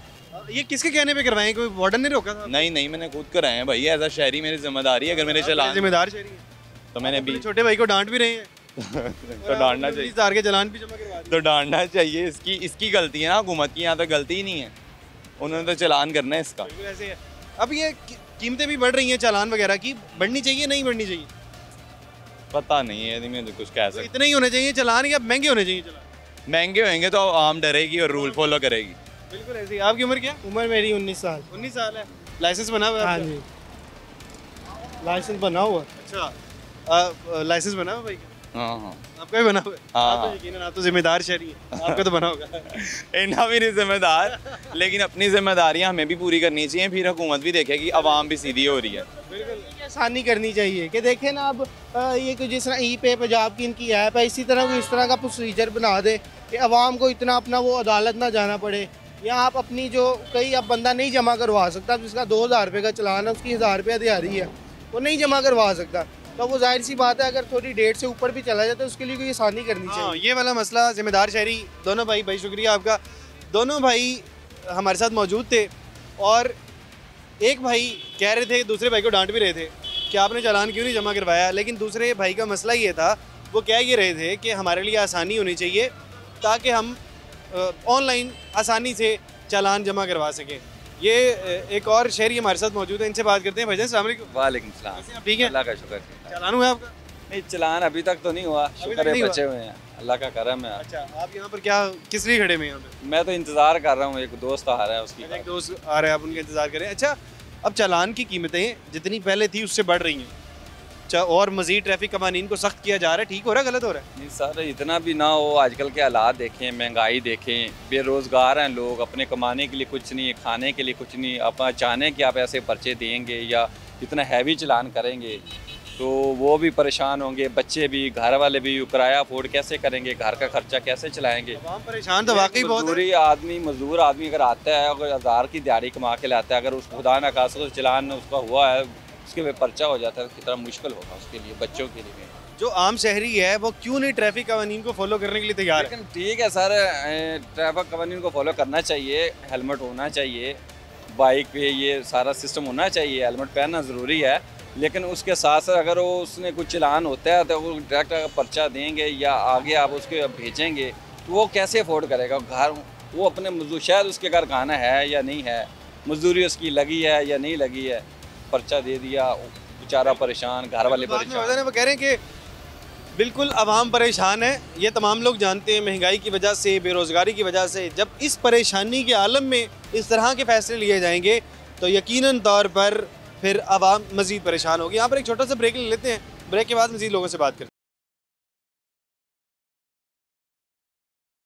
A: ये किसके कहने पे करवाएं? कोई वार्डन ने रोका था?
L: नहीं, मैंने खुद कराए हैं भाई। एज अ शहरी मेरी जिम्मेदारी है। अगर मेरे चालान,
A: जिम्मेदार शहरी है
L: तो मैंने भी
A: छोटे भाई को डांट भी रहे हैं।
L: तो डांटना चाहिए।
A: 20,000 के चालान भी जमा करवा दिए।
L: तो डांटना चाहिए। इसकी गलती है ना, हुकूमत की। यहाँ तो गलती ही नहीं है, उन्होंने तो चालान करना है इसका।
A: ऐसे है। अब ये कीमतें भी बढ़ रही हैं चालान वगैरह की, बढ़नी चाहिए नहीं बढ़नी चाहिए?
L: पता नहीं है, मैं तो कुछ कह सकता।
A: इतने ही होने चाहिए चालान या महंगे होने चाहिए चालान?
L: महंगे होंगे तो आम डरेगी और रूल फॉलो करेगी।
A: बिल्कुल ऐसे ही। आपकी उम्र क्या?
K: उम्र मेरी 19 साल।
A: 19 साल है। लाइसेंस बना हुआ है?
K: हाँ जी, लाइसेंस बना हुआ।
A: अच्छा, लाइसेंस बना हुआ भाई?
L: हाँ।
A: आपका भी बना हुआ है?
L: हाँ।
A: आप तो यकीनन आप तो जिम्मेदार शहरी हैं, आपका तो बना होगा।
L: इन्ना भी नहीं जिम्मेदार, लेकिन अपनी जिम्मेदारियाँ हमें भी पूरी करनी चाहिए। फिर हुकूमत भी देखेगी आवाम भी सीधी हो रही है।
K: बिल्कुल आसानी करनी चाहिए कि देखें ना, अब ये कि जिस तरह E-पे पंजाब की इनकी ऐप है, इसी तरह कोई इस तरह का प्रोसीजर बना दे कि आवाम को इतना अपना वो अदालत ना जाना पड़े। या आप अपनी जो कई अब बंदा नहीं जमा करवा सकता, जिसका 2,000 रुपये का चालान है, उसकी 1,000 रुपये दिहाड़ी है, वो नहीं जमा करवा सकता। तो वो जाहिर सी बात है, अगर थोड़ी डेट से ऊपर भी चला जाए तो उसके लिए कोई आसानी करनी चाहिए।
A: ये वाला मसला जिम्मेदार शहरी दोनों भाई शुक्रिया आपका। दोनों भाई हमारे साथ मौजूद थे और एक भाई कह रहे थे, दूसरे भाई को डांट भी रहे थे कि आपने चालान क्यों नहीं जमा करवाया। लेकिन दूसरे भाई का मसला ये था, वो कह ये रहे थे कि हमारे लिए आसानी होनी चाहिए ताकि हम ऑनलाइन आसानी से चालान जमा करवा सकें। ये एक और शहरी हमारे साथ मौजूद है, इनसे बात करते हैं। भाईजान अस्सलाम वालेकुम।
M: वालेकुम सलाम।
A: आप ठीक हैं?
M: अल्लाह का शुक्र।
A: चालान हुआ आपका?
M: नहीं, चालान अभी तक तो नहीं हुआ, शुक्र है बचे हुए हैं, अल्लाह का करम है।
A: अच्छा, आप यहाँ पर क्या किस लिए खड़े हुए हैं यहाँ पे?
M: मैं तो इंतज़ार कर रहा हूँ, एक दोस्त आ रहा है उसकी।
A: एक दोस्त आ रहा है, आप उनका इंतज़ार करें। अच्छा, अब चालान की कीमतें जितनी पहले थी उससे बढ़ रही हैं, और मज़ीद ट्रैफिक कवानीन को सख्त किया जा रहा है, ठीक हो रहा है गलत हो रहा है?
M: नहीं सर, इतना भी ना हो। आजकल के हालात देखें, महंगाई देखें, बेरोज़गार हैं लोग, अपने कमाने के लिए कुछ नहीं, खाने के लिए कुछ नहीं। आप चाहने कि आप ऐसे पर्चे देंगे या इतना हैवी चालान करेंगे तो वो भी परेशान होंगे, बच्चे भी, घर वाले भी, किराया अफोर्ड कैसे करेंगे, घर का खर्चा कैसे चलाएंगे।
A: परेशाान तो वाकई बहुत है।
M: मजदूर आदमी अगर आता है, अगर 1000 की दिहाड़ी कमा के लाता है, अगर उस खुदा न खासा चलान उसका हुआ है, उसके पे पर्चा हो जाता है, तो कितना मुश्किल होगा उसके लिए, बच्चों के लिए।
A: जो आम शहरी है वो क्यों नहीं ट्रैफिक कानून को फॉलो करने के लिए तैयार है?
M: ठीक है सर, ट्रैफिक कानून को फॉलो करना चाहिए, हेलमेट होना चाहिए, बाइक पे ये सारा सिस्टम होना चाहिए, हेलमेट पहनना ज़रूरी है। लेकिन उसके साथ साथ अगर उसने कुछ चलान होता है तो वो डायरेक्ट पर्चा देंगे या आगे आप उसके भेजेंगे, तो वो कैसे अफोर्ड करेगा? घर वो अपने मजदूर, शायद उसके घर खाना है या नहीं है, मजदूरी उसकी लगी है या नहीं लगी है, पर्चा दे दिया, बेचारा परेशान, घर वाले परेशान।
A: वो कह रहे हैं कि बिल्कुल अवाम परेशान है, ये तमाम लोग जानते हैं, महंगाई की वजह से, बेरोज़गारी की वजह से। जब इस परेशानी के आलम में इस तरह के फैसले लिए जाएंगे तो यकीनन तौर पर फिर अवाम मज़ीद परेशान होगी। यहाँ पर एक छोटा सा ब्रेक ले लेते हैं, ब्रेक के बाद मज़ीद लोगों से बात करते हैं।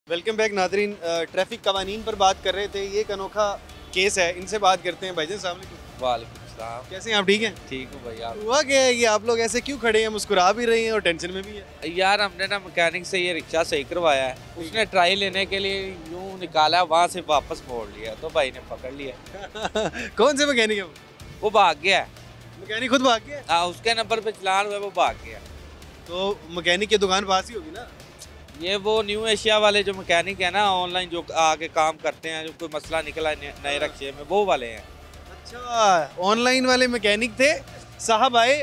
A: वेलकम बैक नाज़रीन, ट्रैफिक कवानीन पर बात कर रहे थे, ये एक अनोखा केस है, इनसे बात करते हैं। भाईजान अस्सलाम वालेकुम।
N: वालेकुम सलाम।
A: कैसे हैं आप? ठीक हैं?
N: ठीक हूँ भाई। आप
A: हुआ क्या है ये आप लोग ऐसे क्यों खड़े हैं? मुस्कुरा भी रहे हैं और टेंशन में भी है।
N: यार हमने ना मैकेनिक से ये रिक्शा सही करवाया है, उसने ट्राई लेने के लिए यूँ निकाला, वहाँ से वापस मोड़ लिया तो भाई ने पकड़ लिया।
A: कौन से मैकेनिक है
N: वो भाग गया है।
A: मैकेनिक खुद भाग गया?
N: हाँ, उसके नंबर पे चलान हुआ, वो भाग गया।
A: तो मैकेनिक की दुकान पास ही होगी ना?
N: ये वो न्यू एशिया वाले जो मैकेनिक है ना, ऑनलाइन जो आके काम करते हैं, जो कोई मसला निकला नए रिक्शे में, वो वाले हैं।
A: अच्छा, ऑनलाइन वाले मैकेनिक थे साहब, आए,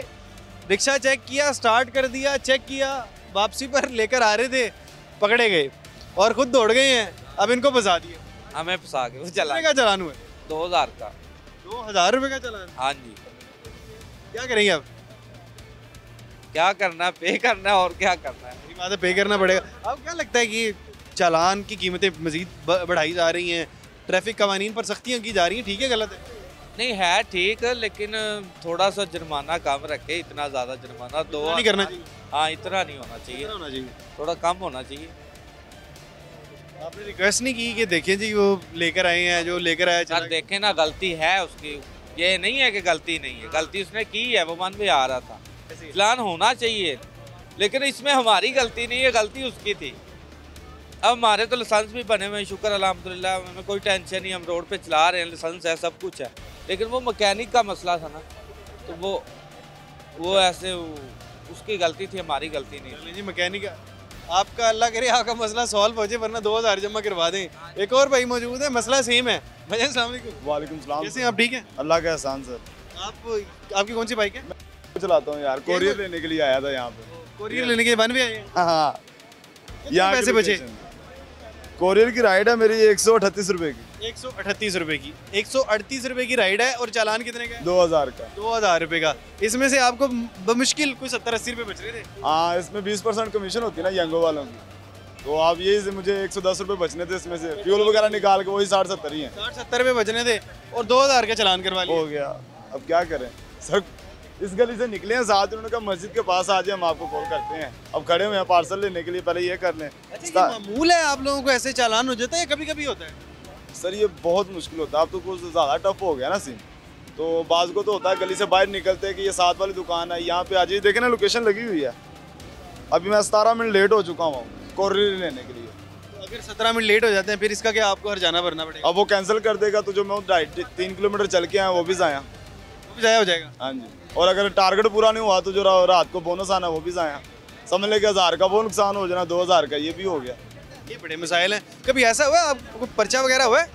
A: रिक्शा चेक किया, स्टार्ट कर दिया, चेक किया, वापसी पर लेकर आ रहे थे, पकड़े गए और खुद दौड़ गए हैं। अब इनको फंसा दिया।
N: हमें फंसा के वो चला
A: का चलान हुआ?
N: 2000 का।
A: 2000 रुपये का चलान?
N: हाँ जी।
A: क्या करेंगे अब?
N: क्या करना, पे करना, और क्या करना है।
A: बात है, पे करना पड़ेगा। अब क्या लगता है कि चालान की कीमतें मजीद बढ़ाई जा रही हैं, ट्रैफिक कवानीन पर सख्तियाँ की जा रही हैं, ठीक है गलत है?
N: नहीं है ठीक, लेकिन थोड़ा सा जुर्माना कम रखे, इतना ज़्यादा जुर्माना
A: नहीं करना चाहिए।
N: हाँ, इतना नहीं होना चाहिए, थोड़ा कम होना चाहिए।
A: आपने रिक्वेस्ट नहीं की कि देखें जी वो लेकर आए हैं, जो लेकर आया
N: सर देखें ना, गलती है उसकी, ये नहीं है कि गलती नहीं है, गलती उसने की है, वो मन में आ रहा था, चलान होना चाहिए, लेकिन इसमें हमारी गलती नहीं है, गलती उसकी थी। अब हमारे तो लाइसेंस भी बने हुए हैं, शुक्र अल्हम्दुलिल्लाह, हमें कोई टेंशन नहीं, हम रोड पे चला रहे हैं, लाइसेंस है, सब कुछ है। लेकिन वो मैकेनिक का मसला था ना, तो वो ऐसे उसकी गलती थी, हमारी गलती नहीं।
A: जी मैकेनिक आपका, अल्लाह करे आपका मसला सॉल्व हो जाए, वरना 2000 जमा करवा दें। एक और भाई मौजूद है, मसला सेम है। भाई अस्सलाम वालेकुम।
O: वालेकुम सलाम।
A: कैसे हैं आप? ठीक हैं?
O: अल्लाह का एहसान सर।
A: आपकी कौन सी बाइक है?
O: मैं चलाता हूँ यार, कोरियर लेने के लिए आया था यहाँ पे।
A: कोरियर लेने के बन भी आए हैं?
O: हाँ।
A: यहाँ पैसे बचे?
O: कोरियर की राइड है मेरी 138 रुपए की।
A: 138 रुपए की? 138 रुपए की राइड है और चालान कितने का है?
O: 2000 का।
A: 2000 रुपए का। इसमें से आपको बमुश्किल कोई 70-80 रुपए बच रहे थे?
O: हाँ, इसमें 20% कमीशन होती है ना यंगो वालों की, तो आप यही से मुझे 110 रुपए बचने थे, इसमें से फ्यूल वगैरह निकाल के वही 60-70 ही है।
A: 60-70 रुपए बचने थे और 2000 का चालान करवा लिया।
O: हो गया। अब क्या करें सर, इस गली से निकले हैं साथ, उन्होंने कहा मस्जिद के पास आ जाए, हम आपको कॉल करते हैं। अब खड़े हुए हैं पार्सल लेने के लिए, पहले ये कर लें।
A: अच्छा, मामूल है आप लोगों को ऐसे चालान हो जाता है, कभी कभी होता है?
O: सर ये बहुत मुश्किल होता है, अब तो कुछ ज़्यादा टफ हो गया ना सीन। तो बाज़ को तो होता है गली से बाहर निकलते हैं कि ये साथ वाली दुकान है, यहाँ पे आ जाइए, देखें ना लोकेशन लगी हुई है। अभी मैं 17 मिनट लेट हो चुका हूँ कोरियर लेने के लिए।
A: तो अगर 17 मिनट लेट हो जाते हैं फिर इसका क्या आपको हर्जाना भरना पड़ेगा?
O: अब वो कैंसिल कर देगा, तो जो मैं 3 किलोमीटर चल के आया वो भी ज़ाया।
A: वो भी ज़ाया हो जाएगा?
O: हाँ जी। और अगर टारगेट पूरा नहीं हुआ तो जो रात को बोनस आना वो भी ज़ाया। समझ लें कि 1000 का वो नुकसान हो जाना, 2000 का ये भी हो गया।
A: ये बड़े मसाइल हैं। कभी ऐसा हुआ आपको पर्चा वगैरह हुआ है?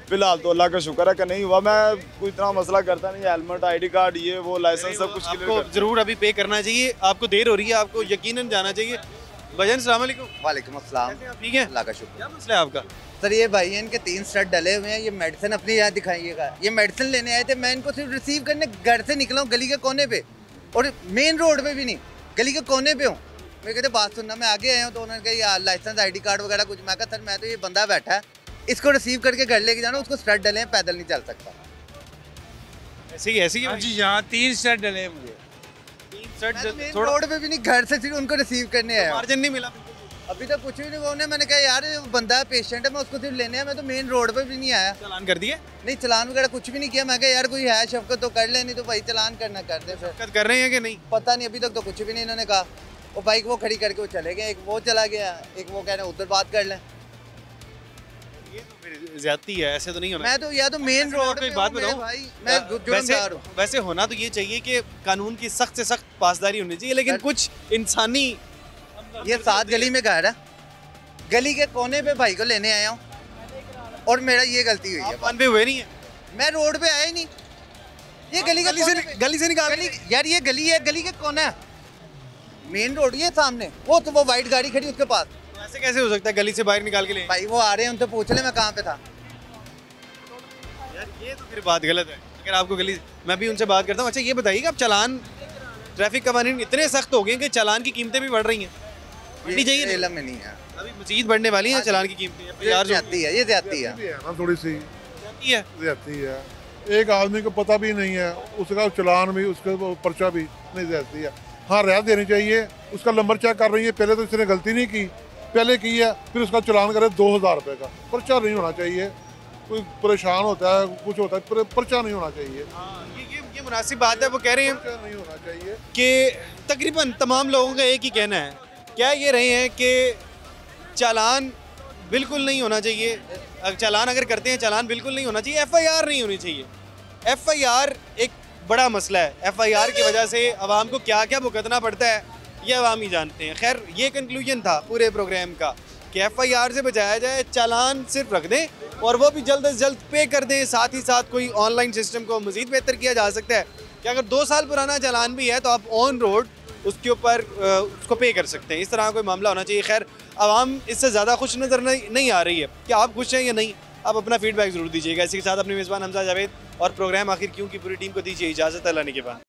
O: फिलहाल तो अल्लाह का शुक्र है कि नहीं हुआ। मैं कोई इतना मसला करता नहीं, हेलमेट, ID कार्ड, ये वो लाइसेंस सब कुछ
A: आपको ज़रूर अभी पे करना चाहिए, आपको देर हो रही है, आपको यकीनन जाना चाहिए। भाईजान अस्सलाम वालेकुम।
P: वालेकुम अस्सलाम।
A: ठीक है?
P: अल्लाह का शुक्र।
A: क्या मसला है आपका?
P: सर ये भाई इनके 3 स्टड डले हुए हैं, ये मेडिसिन अपनी यहाँ दिखाइएगा। ये मेडिसिन लेने आए थे, मैं इनको सिर्फ रिसीव करने घर से निकला हूँ, गली के कोने पे, और मेन रोड पे भी नहीं, गली के कोने पे हूँ। मैं कहते बात सुनना, मैं आगे आया हूँ तो उन्होंने कहा लाइसेंस ID कार्ड वगैरह कुछ। मैं कहा सर मैं तो ये बंदा बैठा है, इसको रिसीव करके घर लेके जाना, उसको स्टड डले हैं, पैदल नहीं चल सकता।
A: ऐसे ही
Q: हाँ जी, यहाँ 3 स्टड डले हैं मुझे।
P: 3 स्टड रोड पे भी नहीं, घर से सिर्फ उनको रिसीव करने आया।
A: मार्जिन नहीं मिला?
P: अभी तक कुछ भी नहीं हुआ। मैंने कहा यार बंदा पेशेंट है, मैं उसको सिर्फ लेने आया, मैं तो मेन रोड पे भी नहीं आया।
A: चालान कर दिए?
P: नहीं, चालान वगैरह कुछ भी नहीं किया। मैं कहा यार कोई है शफकत तो कर ले, नहीं तो भाई चालान करना कर दे। फिर
A: कर रहे हैं कि नहीं
P: पता नहीं, अभी तक तो कुछ भी नहीं इन्होंने कहा। वो बाइक वो खड़ी करके वो चले गए, एक वो चला गया, एक वो कह रहे हैं उधर बात कर लें।
A: ये तो फिर ज्यादती है, ऐसे तो नहीं होना।
P: मैं तो या तो मेन रोड पे
A: बात बताऊं
P: भाई, मैं जुर्मदार हूं।
A: वैसे होना तो ये चाहिए कि कानून की सख्त से सख्त पासदारी होनी चाहिए, लेकिन कुछ इंसानी,
P: ये 7 गली में घर है, गली के कोने पे भाई को लेने आया हूँ और मेरा ये गलती हुई है।
A: आप पे हुए नहीं है?
P: मैं रोड पे आया ही नहीं, ये गली से निकाल यार, ये गली है, गली के कोना है, मेन रोड ये सामने, वो वाइट गाड़ी खड़ी उसके पास।
A: तो ऐसे कैसे हो सकता है गली से बाहर निकाल के ले?
P: भाई वो आ रहे हैं, उनसे पूछ ले मैं कहाँ पे था।
A: यार ये तो फिर बात गलत है। अगर आपको गली, मैं भी उनसे बात करता हूँ। अच्छा ये बताइएगा, अब चालान, ट्रैफिक कवानीन इतने सख्त हो गए कि चालान की कीमतें भी बढ़ रही हैं, बढ़नी चाहिए?
P: इल्म में नहीं है,
A: अभी मजीद बढ़ने वाली हैं चालान की कीमतें।
P: ये ज्यादती है, ये ज्यादती है
Q: ना, थोड़ी सी
A: ज्यादती
Q: है। एक आदमी को पता भी नहीं है, उसका चालान भी, उसका पर्चा भी नहीं ज्यादती है। हाँ, रियायत देनी चाहिए। उसका नंबर चेक कर रही है, पहले तो इसने गलती नहीं की, पहले की है, फिर उसका चालान करे 2000 रुपये का। पर्चा नहीं होना चाहिए, कोई परेशान होता है, कुछ होता है, पर्चा नहीं होना चाहिए।
A: ये मुनासिब बात है। वो कह रहे हैं
Q: नहीं होना चाहिए
A: कि तकरीबन तमाम लोगों का एक ही कहना है, क्या ये रहे हैं कि चालान बिल्कुल नहीं होना चाहिए। चालान अगर करते हैं, चालान बिल्कुल नहीं होना चाहिए, FIR नहीं होनी चाहिए। FIR एक बड़ा मसला है। FIR की वजह से आवाम को क्या क्या भुगतना पड़ता है ये आवाम ही जानते हैं। खैर, ये कंक्लूजन था पूरे प्रोग्राम का कि FIR से बचाया जाए, चालान सिर्फ रख दें और वो भी जल्द से जल्द पे कर दें। साथ ही साथ कोई ऑनलाइन सिस्टम को मज़ीद बेहतर किया जा सकता है कि अगर 2 साल पुराना चालान भी है तो आप ऑन रोड उसके ऊपर उसको पे कर सकते हैं। इस तरह कोई मामला होना चाहिए। खैर, आवाम इससे ज़्यादा खुश नज़र नहीं आ रही है। क्या आप खुश हैं या नहीं? आप अपना फीडबैक ज़रूर दीजिएगा। इसी के साथ अपने मेज़बान हमजा जावेद और प्रोग्राम आखिर क्यों की पूरी टीम को दीजिए इजाज़त। अल्लाह ने के बाद।